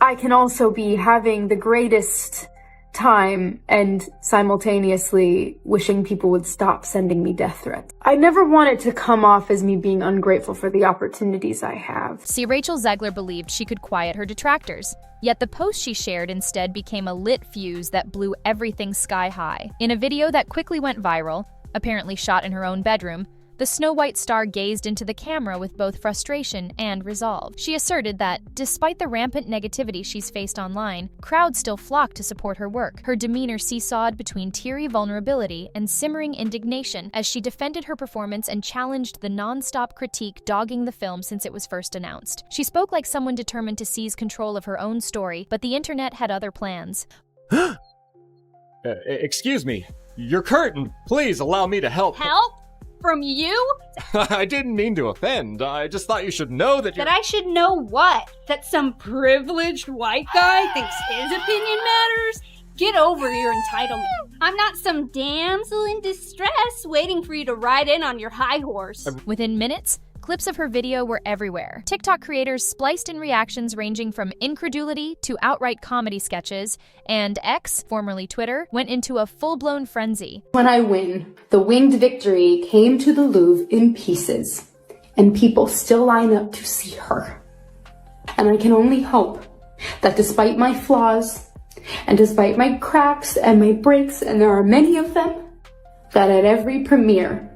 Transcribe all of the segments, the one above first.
I can also be having the greatest time and simultaneously wishing people would stop sending me death threats. I never want it to come off as me being ungrateful for the opportunities I have. See, Rachel Zegler believed she could quiet her detractors. Yet the post she shared instead became a lit fuse that blew everything sky high. In a video that quickly went viral, apparently shot in her own bedroom, the Snow White star gazed into the camera with both frustration and resolve. She asserted that, despite the rampant negativity she's faced online, crowds still flock to support her work. Her demeanor seesawed between teary vulnerability and simmering indignation as she defended her performance and challenged the nonstop critique dogging the film since it was first announced. She spoke like someone determined to seize control of her own story, but the internet had other plans. Excuse me. Your curtain. Please allow me to help. Help? From you? I didn't mean to offend. I just thought you should know that That I should know what? That some privileged white guy thinks his opinion matters? Get over your entitlement. I'm not some damsel in distress waiting for you to ride in on your high horse. Within minutes, clips of her video were everywhere. TikTok creators spliced in reactions ranging from incredulity to outright comedy sketches, and X, formerly Twitter, went into a full-blown frenzy. When I win, the winged victory came to the Louvre in pieces, and people still line up to see her. And I can only hope that despite my flaws, and despite my cracks and my breaks, and there are many of them, that at every premiere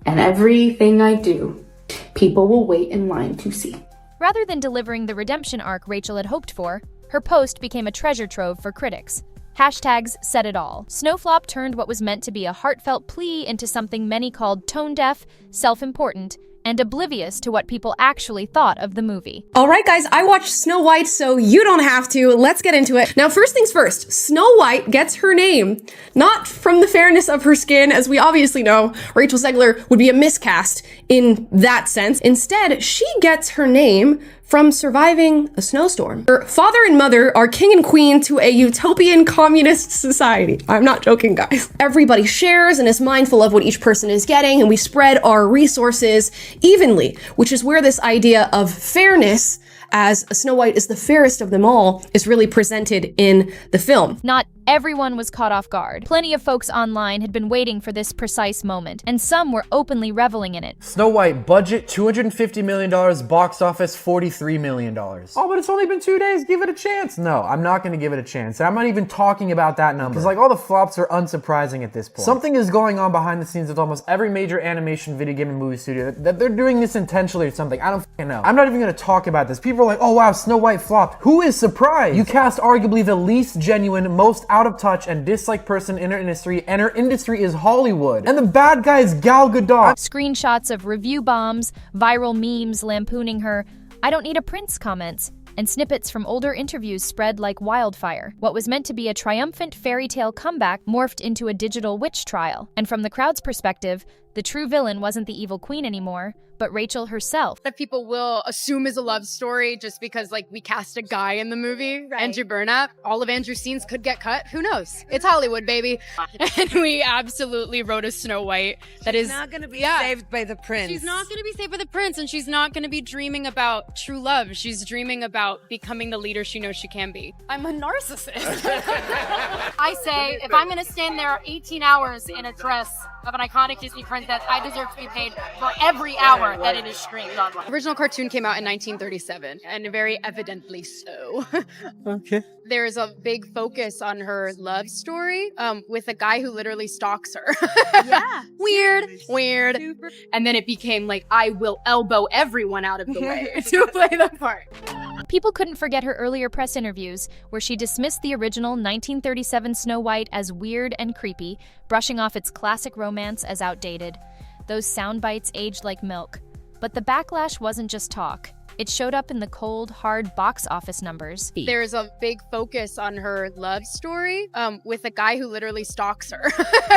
and everything I do, people will wait in line to see. Rather than delivering the redemption arc Rachel had hoped for, her post became a treasure trove for critics. Hashtags said it all. Snowflop turned what was meant to be a heartfelt plea into something many called tone-deaf, self-important, and oblivious to what people actually thought of the movie. All right, guys, I watched Snow White, so you don't have to. Let's get into it. Now, first things first, Snow White gets her name not from the fairness of her skin, as we obviously know. Rachel Zegler would be a miscast in that sense. Instead, she gets her name from surviving a snowstorm. Her father and mother are king and queen to a utopian communist society. I'm not joking, guys. Everybody shares and is mindful of what each person is getting, and we spread our resources evenly, which is where this idea of fairness, as Snow White is the fairest of them all, is really presented in the film. Not everyone was caught off guard. Plenty of folks online had been waiting for this precise moment, and some were openly reveling in it. Snow White, budget $250 million, box office $43 million. Oh, but it's only been 2 days, give it a chance. No, I'm not gonna give it a chance. And I'm not even talking about that number. Because like all the flops are unsurprising at this point. Something is going on behind the scenes with almost every major animation, video game, and movie studio that they're doing this intentionally or something. I don't fucking know. I'm not even gonna talk about this. People are like, oh wow, Snow White flopped. Who is surprised? You cast arguably the least genuine, most out of touch and disliked person in her industry, and her industry is Hollywood. And the bad guy is Gal Gadot. Screenshots of review bombs, viral memes lampooning her, "I don't need a prince" comments, and snippets from older interviews spread like wildfire. What was meant to be a triumphant fairytale comeback morphed into a digital witch trial. And from the crowd's perspective, the true villain wasn't the evil queen anymore, but Rachel herself. That people will assume is a love story just because, like, we cast a guy in the movie, Right. Andrew Burnap. All of Andrew's scenes could get cut. Who knows? It's Hollywood, baby. And we absolutely wrote a Snow White that is not going to be saved by the prince. She's not going to be saved by the prince, and she's not going to be dreaming about true love. She's dreaming about becoming the leader she knows she can be. I'm a narcissist. I say, if I'm gonna stand there 18 hours in a dress of an iconic Disney princess, I deserve to be paid for every hour that it is streamed online. The original cartoon came out in 1937, and very evidently so. Okay. There's a big focus on her love story with a guy who literally stalks her. Yeah. Weird. And then it became like, I will elbow everyone out of the way to play the part. People couldn't forget her earlier press interviews, where she dismissed the original 1937 Snow White as weird and creepy, brushing off its classic romance as outdated. Those sound bites aged like milk. But the backlash wasn't just talk. It showed up in the cold, hard box office numbers. There's a big focus on her love story with a guy who literally stalks her.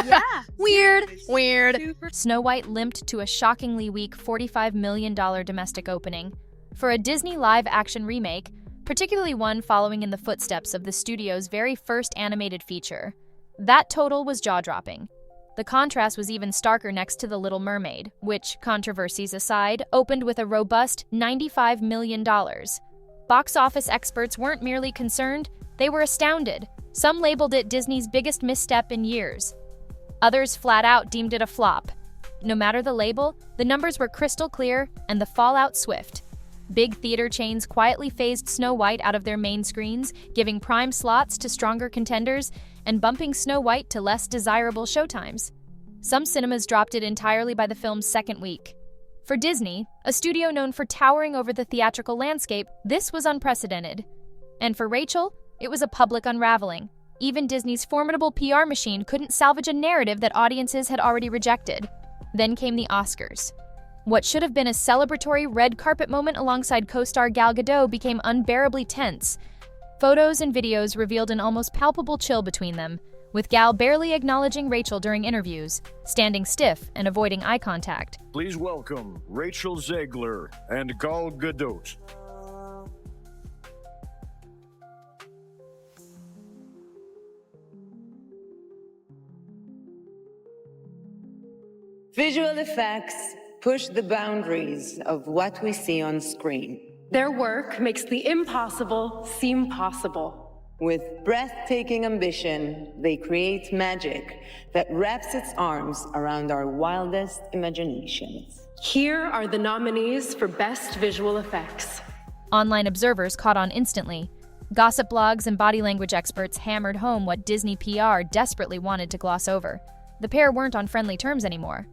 Yeah. Weird. Snow White limped to a shockingly weak $45 million domestic opening. For a Disney live-action remake, particularly one following in the footsteps of the studio's very first animated feature, that total was jaw-dropping. The contrast was even starker next to The Little Mermaid, which, controversies aside, opened with a robust $95 million. Box office experts weren't merely concerned, they were astounded. Some labeled it Disney's biggest misstep in years. Others flat out deemed it a flop. No matter the label, the numbers were crystal clear and the fallout swift. Big theater chains quietly phased Snow White out of their main screens, giving prime slots to stronger contenders and bumping Snow White to less desirable showtimes. Some cinemas dropped it entirely by the film's second week. For Disney, a studio known for towering over the theatrical landscape, this was unprecedented. And for Rachel, it was a public unraveling. Even Disney's formidable PR machine couldn't salvage a narrative that audiences had already rejected. Then came the Oscars. What should have been a celebratory red carpet moment alongside co-star Gal Gadot became unbearably tense. Photos and videos revealed an almost palpable chill between them, with Gal barely acknowledging Rachel during interviews, standing stiff and avoiding eye contact. Please welcome Rachel Zegler and Gal Gadot. Visual effects push the boundaries of what we see on screen. Their work makes the impossible seem possible. With breathtaking ambition, they create magic that wraps its arms around our wildest imaginations. Here are the nominees for Best Visual Effects. Online observers caught on instantly. Gossip blogs and body language experts hammered home what Disney PR desperately wanted to gloss over. The pair weren't on friendly terms anymore.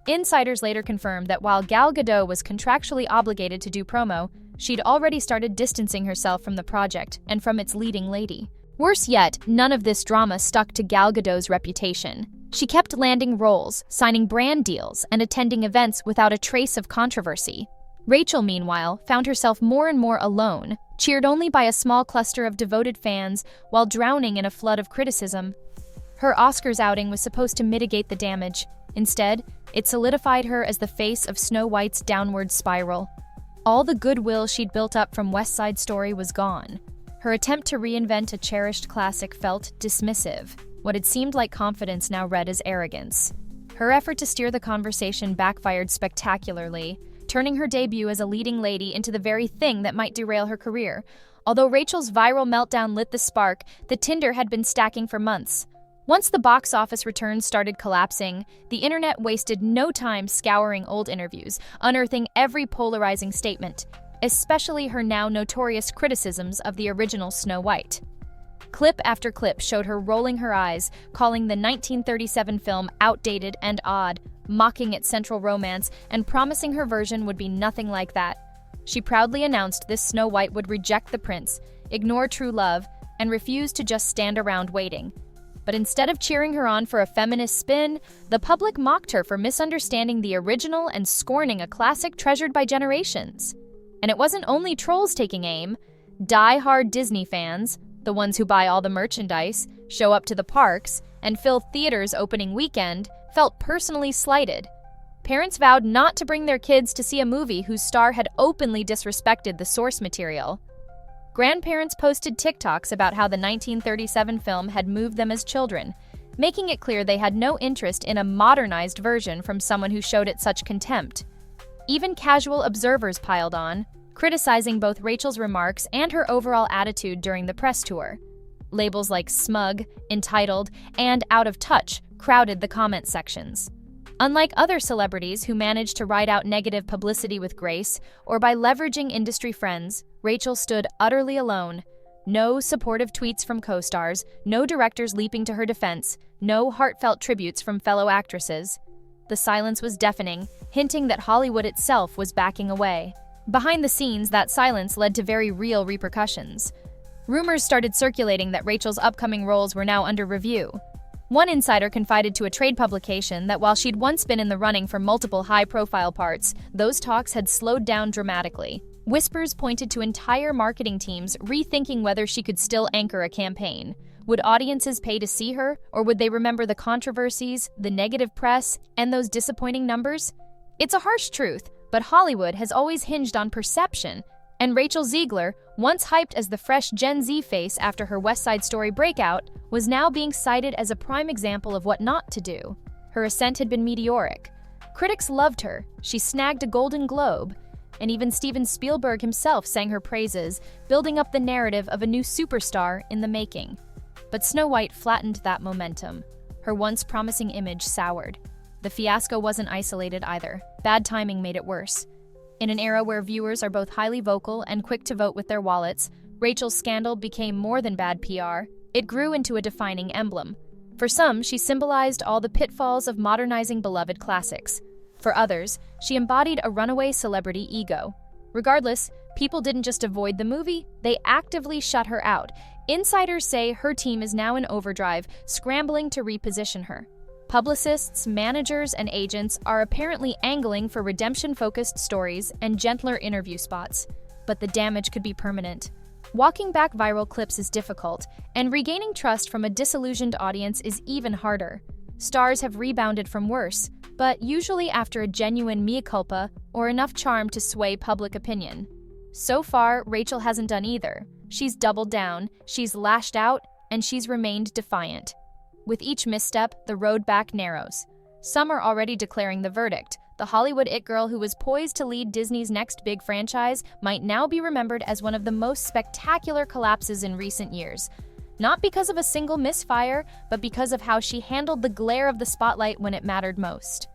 Insiders later confirmed that while Gal Gadot was contractually obligated to do promo, she'd already started distancing herself from the project and from its leading lady. Worse yet, none of this drama stuck to Gal Gadot's reputation. She kept landing roles, signing brand deals, and attending events without a trace of controversy. Rachel, meanwhile, found herself more and more alone, cheered only by a small cluster of devoted fans while drowning in a flood of criticism. Her Oscars outing was supposed to mitigate the damage. Instead, it solidified her as the face of Snow White's downward spiral. All the goodwill she'd built up from West Side Story was gone. Her attempt to reinvent a cherished classic felt dismissive. What had seemed like confidence now read as arrogance. Her effort to steer the conversation backfired spectacularly, turning her debut as a leading lady into the very thing that might derail her career. Although Rachel's viral meltdown lit the spark, the tinder had been stacking for months. Once the box office returns started collapsing, the internet wasted no time scouring old interviews, unearthing every polarizing statement, especially her now notorious criticisms of the original Snow White. Clip after clip showed her rolling her eyes, calling the 1937 film outdated and odd, mocking its central romance, and promising her version would be nothing like that. She proudly announced this Snow White would reject the prince, ignore true love, and refuse to just stand around waiting. But instead of cheering her on for a feminist spin, the public mocked her for misunderstanding the original and scorning a classic treasured by generations. And it wasn't only trolls taking aim. Die-hard Disney fans, the ones who buy all the merchandise, show up to the parks, and fill theaters opening weekend, felt personally slighted. Parents vowed not to bring their kids to see a movie whose star had openly disrespected the source material. Grandparents posted TikToks about how the 1937 film had moved them as children, making it clear they had no interest in a modernized version from someone who showed it such contempt. Even casual observers piled on, criticizing both Rachel's remarks and her overall attitude during the press tour. Labels like smug, entitled, and out of touch crowded the comment sections. Unlike other celebrities who managed to ride out negative publicity with grace or by leveraging industry friends, Rachel stood utterly alone. No supportive tweets from co-stars, no directors leaping to her defense, no heartfelt tributes from fellow actresses. The silence was deafening, hinting that Hollywood itself was backing away. Behind the scenes, that silence led to very real repercussions. Rumors started circulating that Rachel's upcoming roles were now under review. One insider confided to a trade publication that while she'd once been in the running for multiple high-profile parts, those talks had slowed down dramatically. Whispers pointed to entire marketing teams rethinking whether she could still anchor a campaign. Would audiences pay to see her, or would they remember the controversies, the negative press, and those disappointing numbers? It's a harsh truth, but Hollywood has always hinged on perception, and Rachel Zegler, once hyped as the fresh Gen Z face after her West Side Story breakout, was now being cited as a prime example of what not to do. Her ascent had been meteoric. Critics loved her, she snagged a Golden Globe, and even Steven Spielberg himself sang her praises, building up the narrative of a new superstar in the making. But Snow White flattened that momentum. Her once promising image soured. The fiasco wasn't isolated either. Bad timing made it worse. In an era where viewers are both highly vocal and quick to vote with their wallets, Rachel's scandal became more than bad PR. It grew into a defining emblem. For some, she symbolized all the pitfalls of modernizing beloved classics. For others, she embodied a runaway celebrity ego. Regardless, people didn't just avoid the movie, they actively shut her out. Insiders say her team is now in overdrive, scrambling to reposition her. Publicists, managers, and agents are apparently angling for redemption-focused stories and gentler interview spots. But the damage could be permanent. Walking back viral clips is difficult, and regaining trust from a disillusioned audience is even harder. Stars have rebounded from worse, but usually after a genuine mea culpa or enough charm to sway public opinion. So far, Rachel hasn't done either. She's doubled down, she's lashed out, and she's remained defiant. With each misstep, the road back narrows. Some are already declaring the verdict. The Hollywood it girl who was poised to lead Disney's next big franchise might now be remembered as one of the most spectacular collapses in recent years. Not because of a single misfire, but because of how she handled the glare of the spotlight when it mattered most.